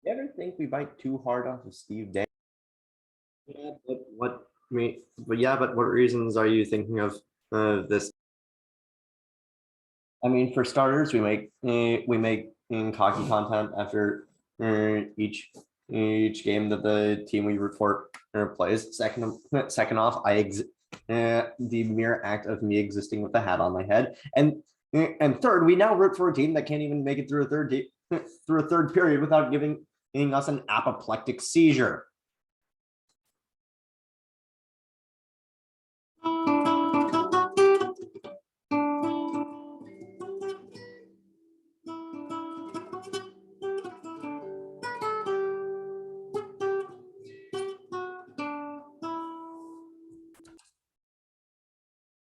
You ever think we bite too hard off of Steve Day? Yeah, but what reasons are you thinking of this? I mean, for starters, we make hockey content after each game that the team we report plays. Second off, the mere act of me existing with the hat on my head, and third, we now root for a team that can't even make it through a third period without giving us an apoplectic seizure.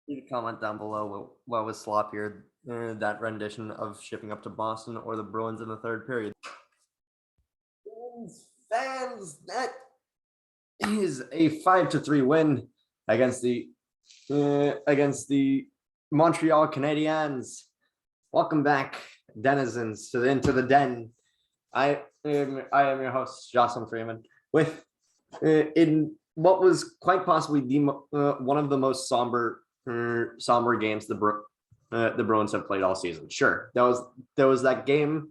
You can comment down below what was sloppier, that rendition of shipping up to Boston or the Bruins in the third period. Fans, that is a 5-3 win against the Montreal Canadiens. Welcome back, denizens, into the den. I am your host, Jocelyn Freeman, with in what was quite possibly one of the most somber games the Bruins have played all season. Sure, there was that game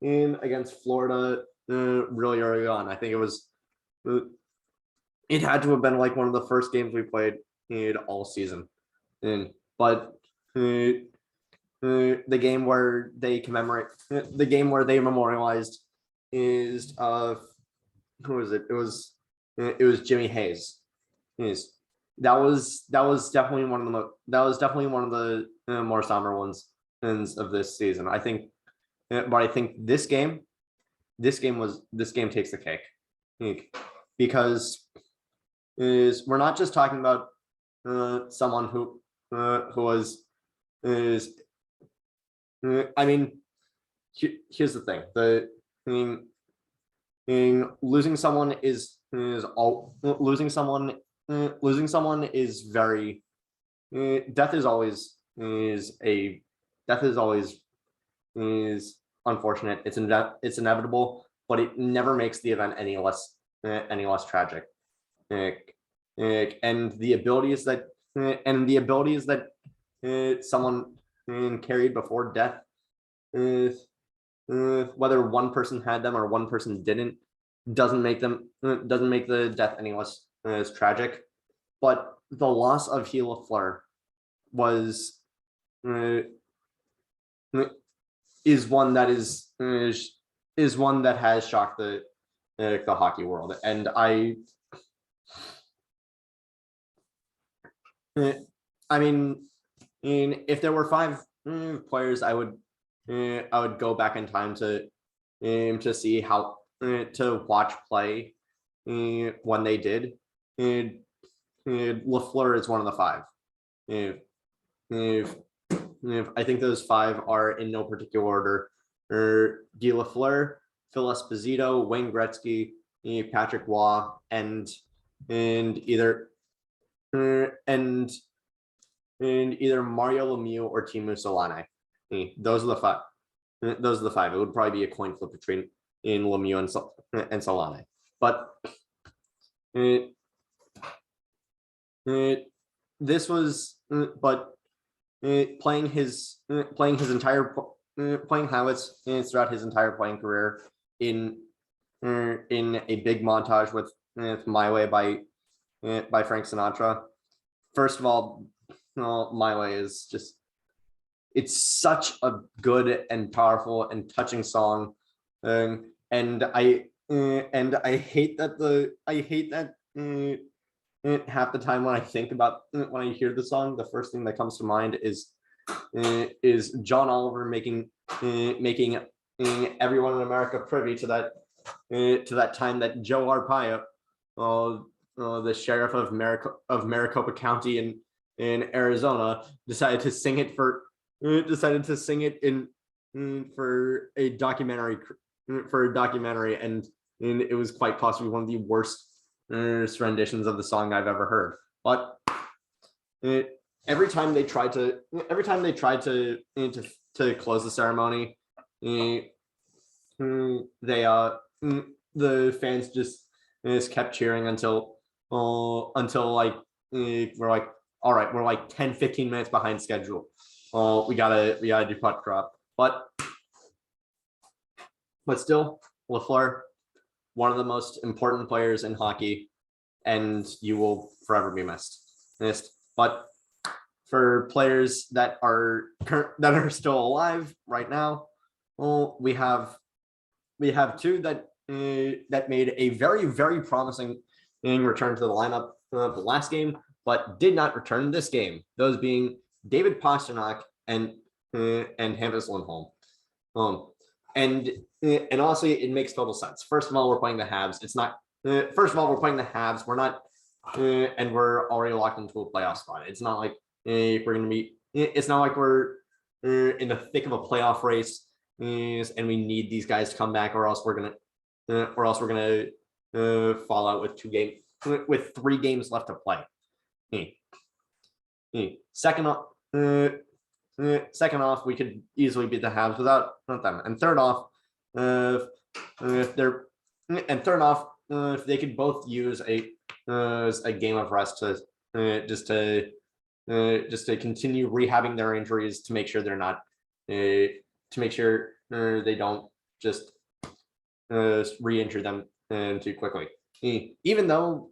against Florida really early on. I think it had to have been like one of the first games we played all season. But the game where they memorialized is who was it? It was Jimmy Hayes. That was definitely one of the more somber ones of this season. I think, but I think this game takes the cake, because we're not just talking about someone who was I mean, here's the thing: losing someone is very death is always unfortunate. It's inevitable, but it never makes the event any less tragic. And the abilities that someone carried before death, whether one person had them or one person didn't, doesn't make the death any less as tragic. But the loss of Gilles Lafleur was is one that has shocked the hockey world. And I mean, if there were 5 players, I would go back in time to see how to watch play when they did. Lafleur is one of the 5. I think those 5 are in no particular order: Guy Lafleur, Phil Esposito, Wayne Gretzky, Patrick Waugh, and either Mario Lemieux or Teemu Selanne. Those are the 5. Those are the 5. It would probably be a coin flip between Lemieux and Selanne. But this was playing highlights throughout his entire playing career in a big montage with My Way by Frank Sinatra. First of all, My Way is just, it's such a good and powerful and touching song, and I hate that half the time when I hear the song, the first thing that comes to mind is John Oliver making everyone in America privy to that time that Joe Arpaio, the sheriff of Maricopa County in Arizona, decided to sing it for a documentary, and it was quite possibly one of the worst renditions of the song I've ever heard. But every time they tried to close the ceremony, they the fans just kept cheering until like we're like, all right, we're like 10-15 minutes behind schedule. We gotta do puck drop, but still, Lafleur, one of the most important players in hockey, and you will forever be missed. But for players that are still alive right now, well, we have two that made a very, very promising return to the lineup the last game, but did not return this game. Those being David Pastrnak and Hampus Lindholm. And honestly, it makes total sense. First of all, we're playing the Habs. It's not. First of all, we're playing the Habs. We're not, and we're already locked into a playoff spot. It's not like we're going to be. It's not like we're in the thick of a playoff race, and we need these guys to come back, or else we're gonna fall out with 3 games left to play. Second off, we could easily beat the Habs without them. And third off, if they could both use a game of rest to just to continue rehabbing their injuries, to make sure they're not to make sure they don't just re-injure them too quickly. Even though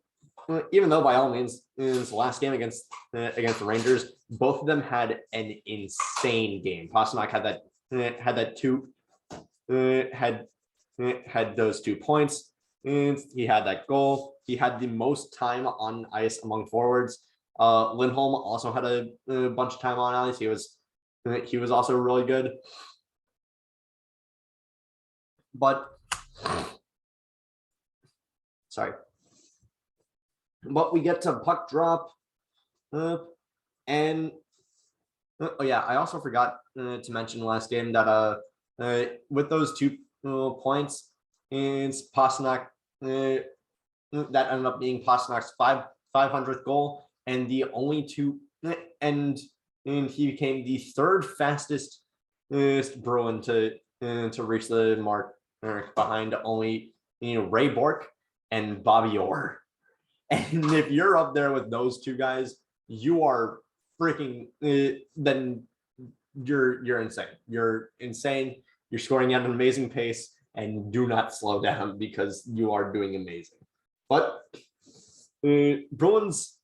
by all means, in this last game against the Rangers, both of them had an insane game. Pastrnak had those 2 points, and he had that goal. He had the most time on ice among forwards. Lindholm also had a bunch of time on ice. He was also really good. But we get to puck drop, and oh yeah, I also forgot to mention last game that with those 2 points, it's Pastrnak that ended up being Pasternak's 500th goal, and the only 2, and he became the 3rd fastest Bruin to reach the mark, behind only Ray Bourque and Bobby Orr. And if you're up there with those 2 guys, you are freaking then you're insane. You're insane. You're scoring at an amazing pace, and do not slow down, because you are doing amazing. But Bruins,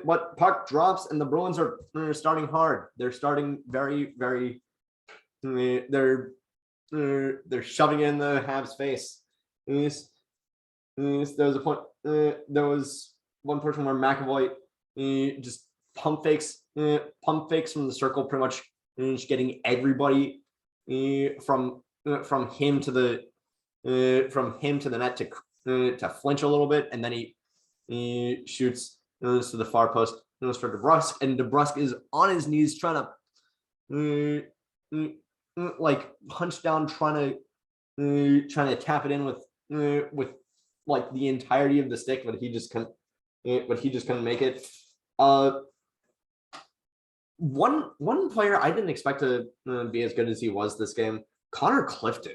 what puck drops, and the Bruins are starting hard. They're starting very, very. They're shoving in the Habs' face. There was a point. There was one portion where McAvoy just pump fakes from the circle, pretty much just getting everybody from him to the net to flinch a little bit, and then he shoots to the far post for DeBrusk, and DeBrusk is on his knees trying to like punch down, trying to tap it in with like the entirety of the stick, but he just couldn't make it. One player I didn't expect to be as good as he was this game, Connor Clifton.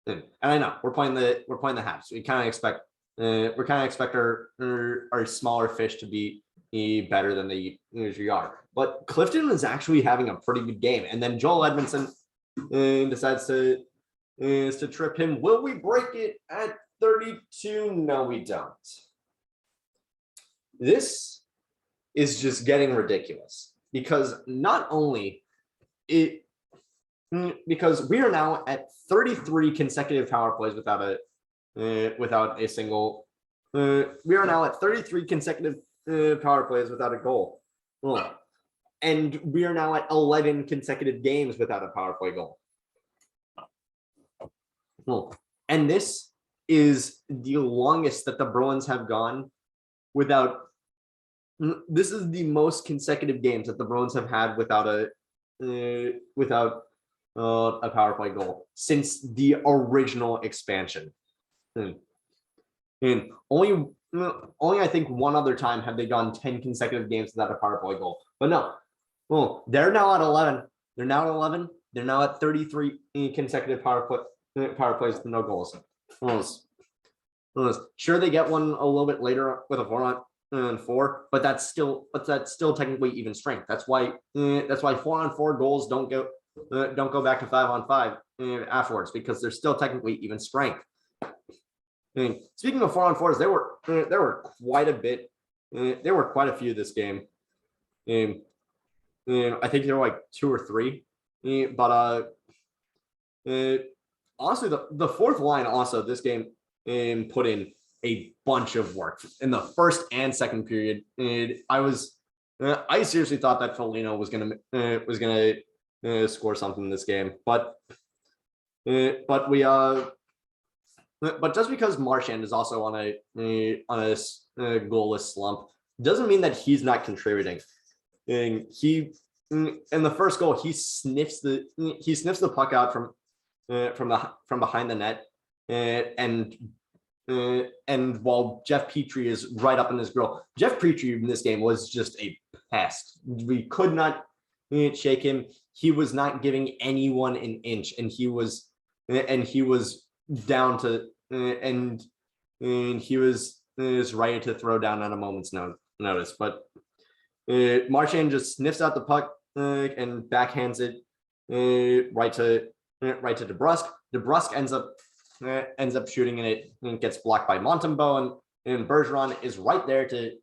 And I know we're playing the Habs. We kind of expect our smaller fish to be better than they usually are. But Clifton was actually having a pretty good game, and then Joel Edmondson decides to trip him. Will we break it at 32? No, we don't. This is just getting ridiculous, because not only because we are now at 33 consecutive power plays without a single. We are now at 33 consecutive power plays without a goal, and we are now at 11 consecutive games without a power play goal. And this is the longest that the Bruins have gone without. This is the most consecutive games that the Bruins have had without a power play goal since the original expansion. And only I think one other time have they gone 10 consecutive games without a power play goal. But no, they're now at 11. They're now at 11. They're now at 33 consecutive power plays with no goals. Sure, they get one a little bit later with a 4-on-4, but that's still technically even strength. That's why 4-on-4 goals don't go back to 5-on-5 afterwards, because they're still technically even strength. Speaking of 4-on-4s, there were quite a bit. There were quite a few this game. I think there were like 2 or 3. But honestly, the fourth line also this game put in a bunch of work in the first and second period. I seriously thought that Foligno was gonna score something in this game, but just because Marchand is also on a goalless slump doesn't mean that he's not contributing. And in the first goal, he sniffs the puck out from behind the net, and while Jeff Petrie is right up in his grill. Jeff Petrie in this game was just a pest. We could not shake him. He was not giving anyone an inch, and he was down to and he was ready to throw down on a moment's notice. But Marchand just sniffs out the puck and backhands it right to DeBrusk. DeBrusk ends up shooting in it and gets blocked by Montembeault, and Bergeron is right there to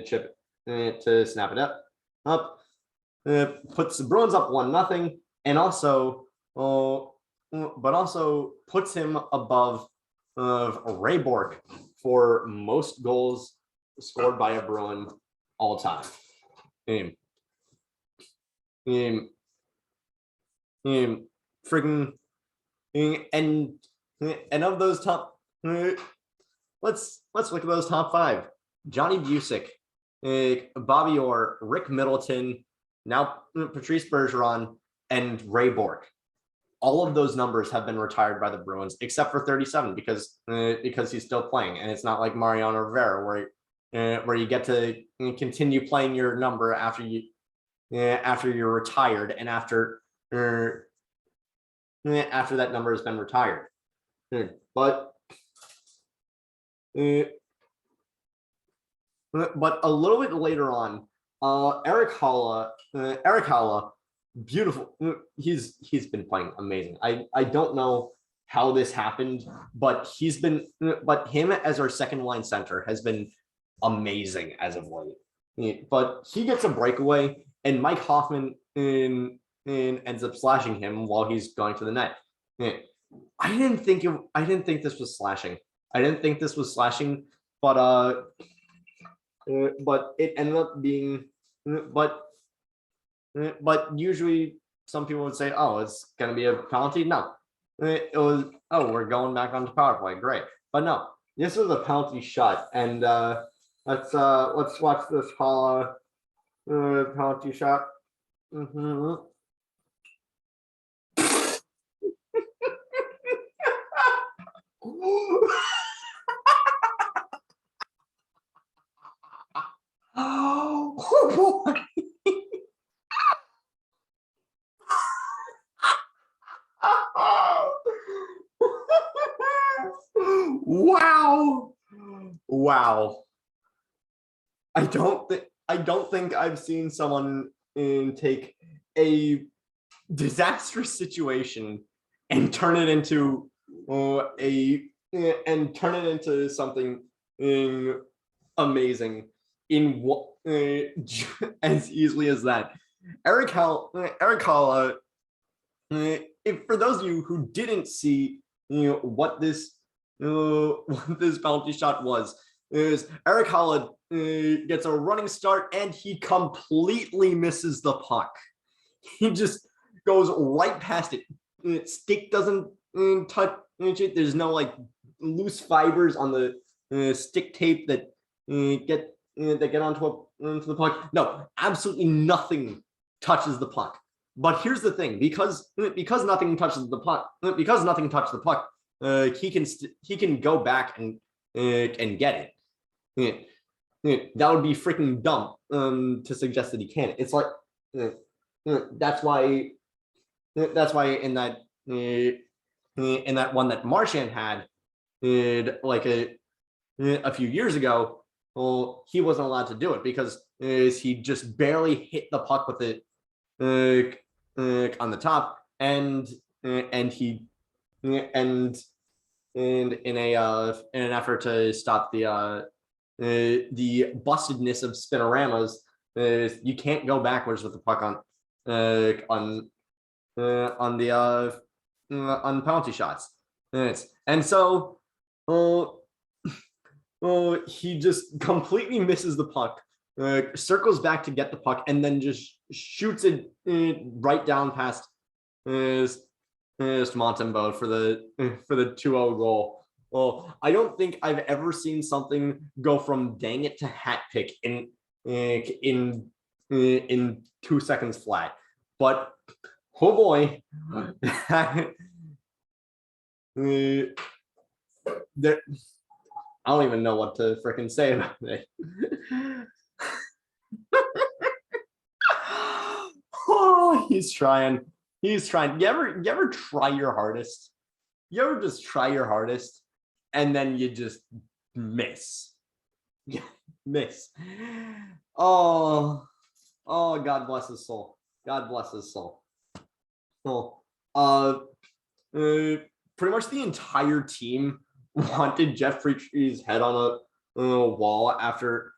chip to snap it up. Puts the Bruins up 1-0, and also puts him above of Ray Bourque for most goals scored by a Bruin all time. Friggin' and of those top, let's look at those top 5. Johnny Busick, Bobby Orr, Rick Middleton, now Patrice Bergeron, and Ray Bourque. All of those numbers have been retired by the Bruins, except for 37, because he's still playing, and it's not like Mariano Rivera where you get to continue playing your number after you're retired and after that number has been retired. But a little bit later on, Eric Haula, beautiful. He's been playing amazing. I don't know how this happened, but him as our second line center has been amazing as of late. But he gets a breakaway, and Mike Hoffman ends up slashing him while he's going to the net. I didn't think this was slashing. But it ended up being. But usually some people would say, "Oh, it's gonna be a penalty." No, it was. Oh, we're going back onto power play. Great, but no, this was a penalty shot, and let's watch this Hala penalty shot. Oh boy. Wow. I don't think I've seen someone take a disastrous situation and turn it into something amazing in what as easily as that. Eric Halla, for those of you who didn't see what this penalty shot was, is Eric Halla gets a running start and he completely misses the puck. He just goes right past it. Stick doesn't touch it. There's no like loose fibers on the stick tape that get onto the puck. No, absolutely nothing touches the puck. But here's the thing: because nothing touches the puck, he can go back and get it. That would be freaking dumb to suggest that he can't. It's like that's why in that one that Marchand had, like a few years ago, well, he wasn't allowed to do it because he just barely hit the puck with it on the top, and he and in an effort to stop the bustedness of spinoramas, you can't go backwards with the puck on penalty shots. And so he just completely misses the puck, circles back to get the puck, and then just shoots it right down past Montembeault for the 2-0 goal. Well, I don't think I've ever seen something go from dang it to hat pick in 2 seconds flat. But oh boy, there, I don't even know what to freaking say about it. Oh, he's trying. He's trying. You ever try your hardest? You ever just try your hardest and then you just miss? Yeah, miss. Oh, God bless his soul. God bless his soul. Well, pretty much the entire team wanted Jeff Petry's head on a wall after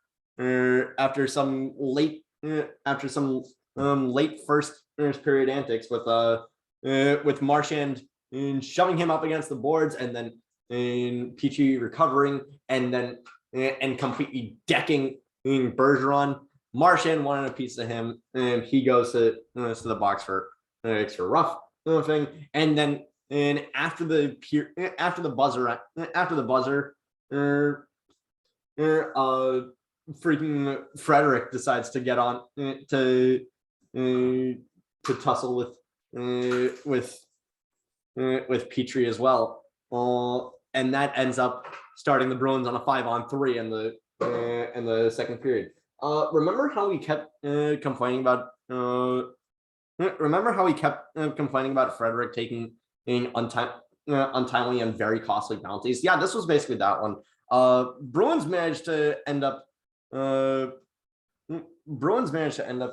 some late first period antics with Marchand shoving him up against the boards, and then Petry recovering, and then and completely decking Bergeron. Marchand wanted a piece of him, and he goes to the box for rough thing, and then after the buzzer, freaking Frederic decides to get on to tussle with Petry as well, and that ends up starting the Bruins on a 5-on-3 in the second period. Remember how we kept complaining about Frederic taking untimely and very costly penalties? Yeah, this was basically that one. Bruins managed to end up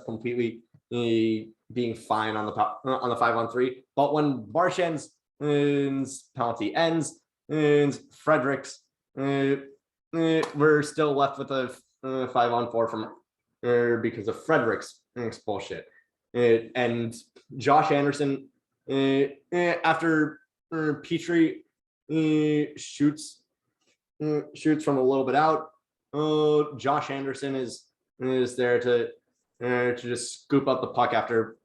completely being fine on the 5-on-3, but when Marchand's penalty ends and Frederic's, we're still left with a 5-on-4 from because of Frederic's bullshit. And Josh Anderson, after Petry shoots from a little bit out, Josh Anderson is there to just scoop up the puck after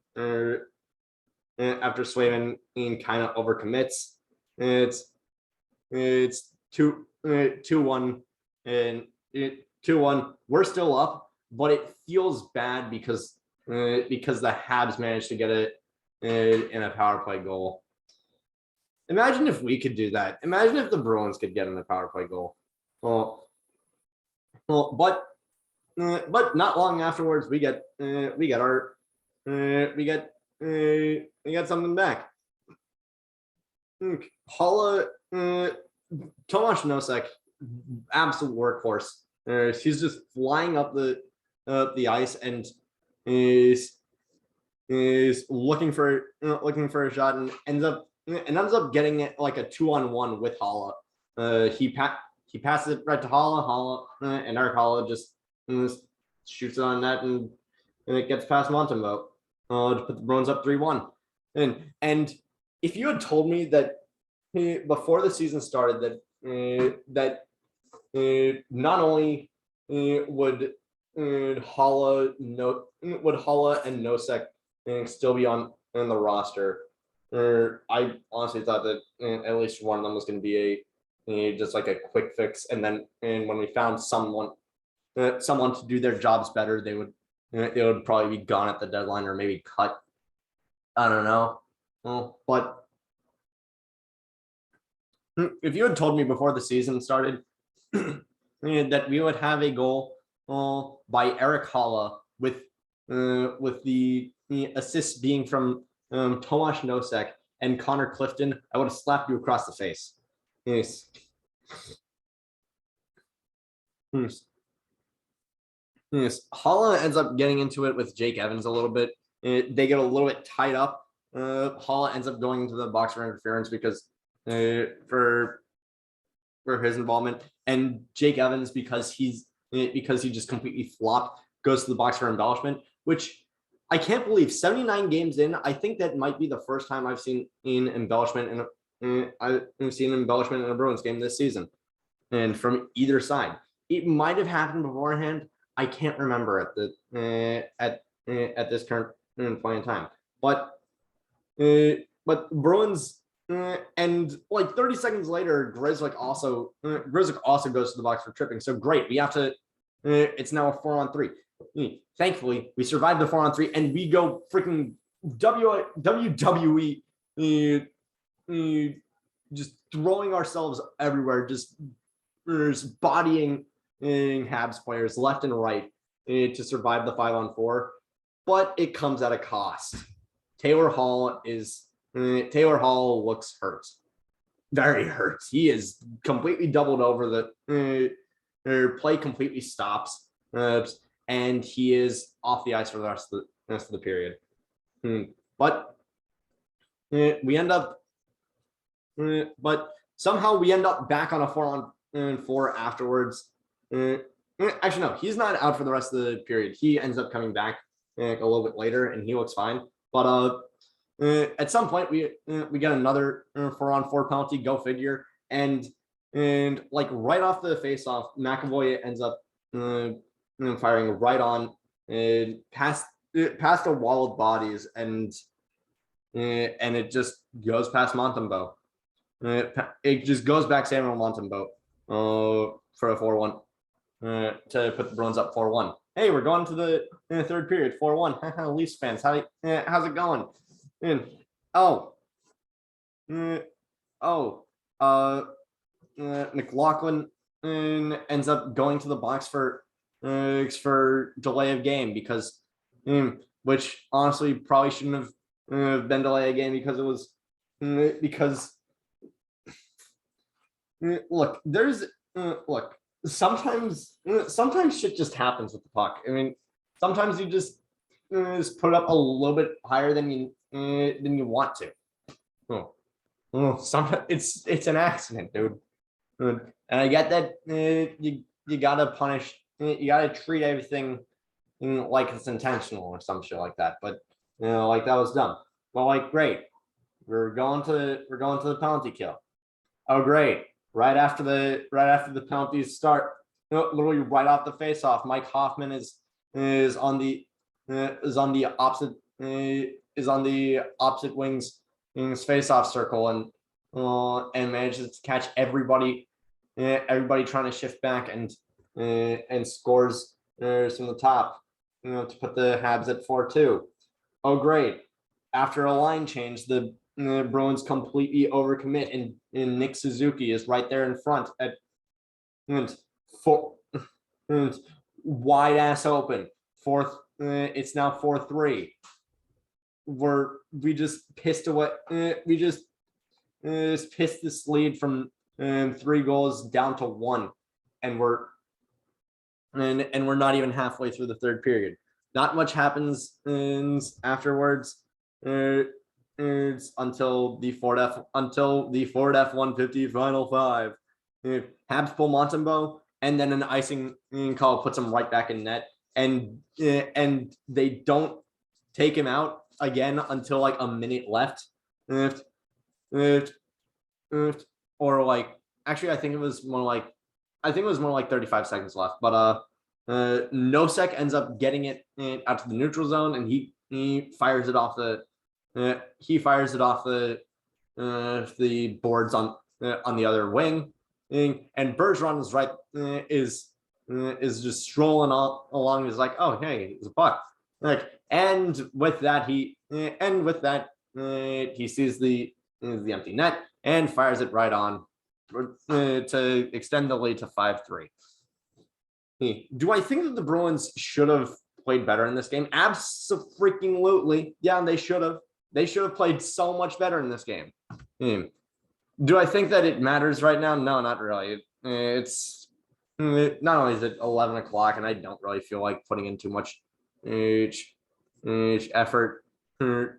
Swayman kind of overcommits. It's 2-1 and 2-1. We're still up, but it feels bad because the Habs managed to get it in a power play goal. Imagine if we could do that. Imagine if the Bruins could get in a power play goal. Well, but not long afterwards, we get something back. Holla, Tomáš Nosek, absolute workhorse. He's just flying up the ice and is looking for a shot, and ends up getting it like a 2-on-1 with Holla. He passes it right to Holla, and Eric Holla just shoots it on net, and it gets past Montembeault to put the Bruins up 3-1. And if you had told me that before the season started that not only would Holla and Nosek still be on the roster, I honestly thought that at least one of them was going to be just like a quick fix, and when we found someone to do their jobs better, they would probably be gone at the deadline or maybe cut. I don't know. But if you had told me before the season started that we would have a goal by Eric Holla with the assists being from Tomáš Nosek and Connor Clifton, I would have slapped you across the face. Yes. Holla ends up getting into it with Jake Evans a little bit. They get a little bit tied up. Holla ends up going into the box for interference because for his involvement, and Jake Evans because he just completely flopped goes to the box for embellishment, which I can't believe 79 games in. I think that might be the first time I've seen embellishment in a Bruins game this season, and from either side. It might have happened beforehand. I can't remember at this current point in time. But Bruins and like 30 seconds later, Grzelcyk also goes to the box for tripping. So great, we have to. It's now a 4-on-3. Thankfully, we survived the 4-on-3, and we go freaking WWE, just throwing ourselves everywhere, just bodying Habs players left and right to survive the 5-on-4, but it comes at a cost. Taylor Hall looks hurt, very hurt. He is completely doubled over. The play completely stops, and he is off the ice for the rest of the period. But we end up, but somehow we end up back on a 4-on-4 afterwards. Actually, no, he's not out for the rest of the period. He ends up coming back a little bit later, and he looks fine. But at some point, we get another 4-on-4 penalty. Go figure. And like right off the face-off, McAvoy ends up firing right on past a wall of bodies, and it just goes past Montembeault. It just goes back Samuel Montembeault for a 4-1 to put the Bruins up 4-1. Hey, we're going to the third period, 4-1. Leafs fans, how's it going? McLaughlin ends up going to the box for delay of game because, which honestly probably shouldn't have been delay of game because it was because sometimes shit just happens with the puck. I mean, sometimes you just put it up a little bit higher than you want to. Sometimes it's an accident, dude. And I get that you gotta punish, you gotta treat everything like it's intentional or some shit like that. But like that was dumb. Well, like great, we're going to the penalty kill. Oh great. Right after the penalties start, literally right off the face-off, Mike Hoffman is on the opposite wing's face-off circle and manages to catch everybody trying to shift back and scores from the top, to put the Habs at 4-2. Oh great! After a line change, the Bruins completely overcommit, and Nick Suzuki is right there in front at wide ass open. Fourth, it's now 4-3. We just pissed away. We just pissed this lead from 3 goals down to 1, and we're not even halfway through the third period. Not much happens afterwards. Until the Ford F-150 final 5. Habs pull Montembeault, and then an icing call puts him right back in net, and they don't take him out again until like a minute left. Or like actually I think it was more like 35 seconds left, but Nosek ends up getting it out to the neutral zone, and he fires it off the boards on the other wing, and Bergeron is right is just strolling along. He's like, oh hey, it's a puck. Like, and with that he sees the empty net and fires it right on to extend the lead to 5-3. Do I think that the Bruins should have played better in this game? Absolutely. Yeah, they should have. They should have played so much better in this game. Do I think that it matters right now? No, not really. It's not only is it 11 o'clock, and I don't really feel like putting in too much effort. Look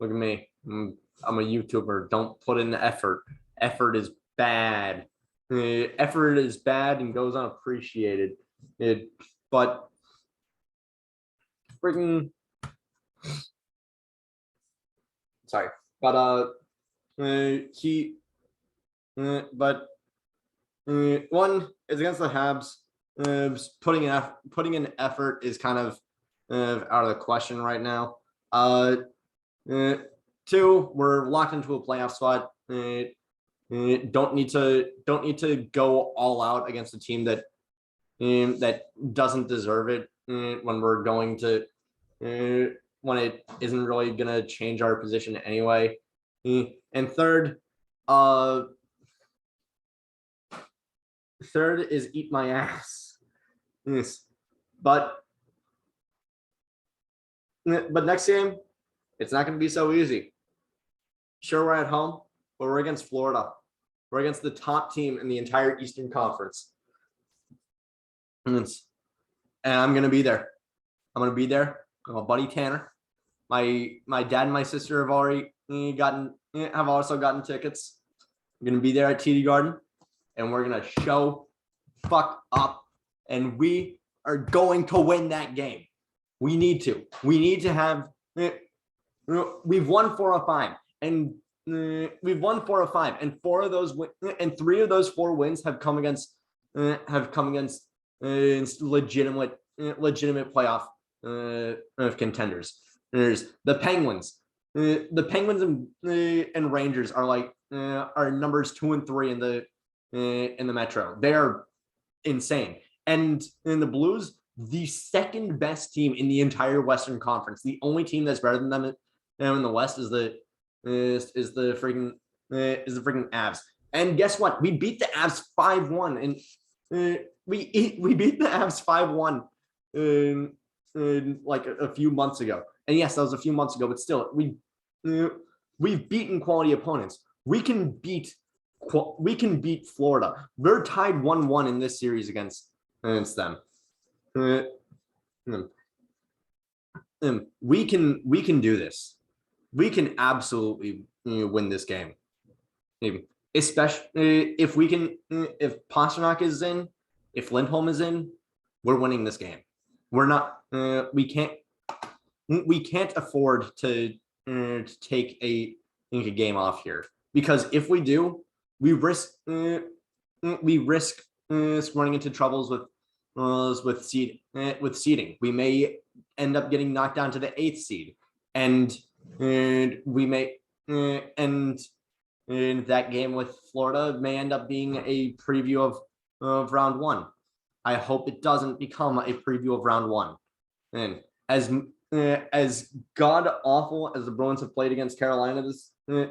at me. I'm a YouTuber. Don't put in the effort. Effort is bad. Effort is bad and goes unappreciated. But freaking sorry. But he but one is against the Habs. Putting in effort is kind of out of the question right now. Two, we're locked into a playoff spot. Don't need to go all out against a team that that doesn't deserve it when we're going to when it isn't really gonna change our position anyway. And third is eat my ass. Yes. But next game, it's not going to be so easy. Sure, we're at home, but we're against Florida. We're against the top team in the entire Eastern Conference. And I'm going to be there. I'm going to be there. My buddy Tanner, my dad and my sister have also gotten tickets. I'm going to be there at TD Garden, and we're going to show fuck up, and we are going to win that game. We need to. We need to have. We've won 4 of 5, and we've won 4 of 5, and 4 of those and 3 of those 4 wins have come against legitimate playoff contenders. There's the Penguins. The Penguins and Rangers are like are numbers 2 and 3 in the Metro. They are insane. And in the Blues, the second best team in the entire Western Conference, the only team that's better than them in the West is the freaking Avs. And guess what? We beat the Avs 5-1, and we beat the Avs 5-1 in like a few months ago. And yes, that was a few months ago, but still, we've beaten quality opponents. We can beat Florida. They're tied 1-1 in this series against them. We can do this. We can absolutely win this game. Maybe, especially if Pastrnak is in, if Lindholm is in, we're winning this game. We're not. We can't afford to take a game off here, because if we do, we risk running into troubles with seeding. We may end up getting knocked down to the 8th seed, and we may and that game with Florida may end up being a preview of round 1. I hope it doesn't become a preview of round 1. And as god awful as the Bruins have played against Carolina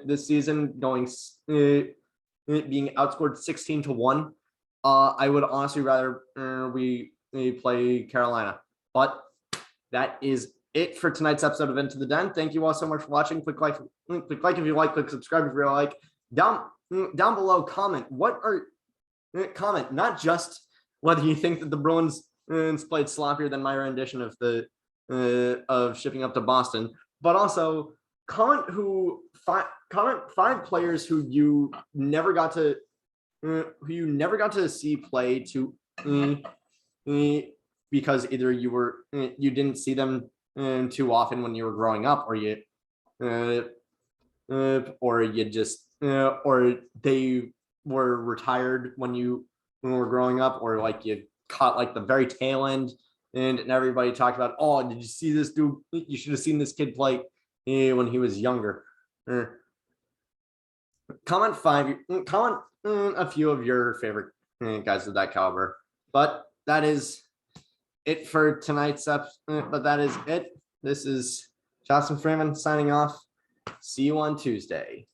this season, being outscored 16-1, I would honestly rather we play Carolina. But that is it for tonight's episode of Into the Den. Thank you all so much for watching. Click like if you like, click subscribe if you like. Down below, comment not just whether you think that the Bruins played sloppier than my rendition of shipping up to Boston, but also comment 5 players who you never got to see play because either you didn't see them too often when you were growing up, or they were retired when you were growing up, or like you caught like the very tail end, and everybody talked about, oh, did you see this dude? You should have seen this kid play when he was younger. Comment a few of your favorite guys of that caliber. But that is it for tonight's episode. But that is it. This is Jocelyn Freeman signing off. See you on Tuesday.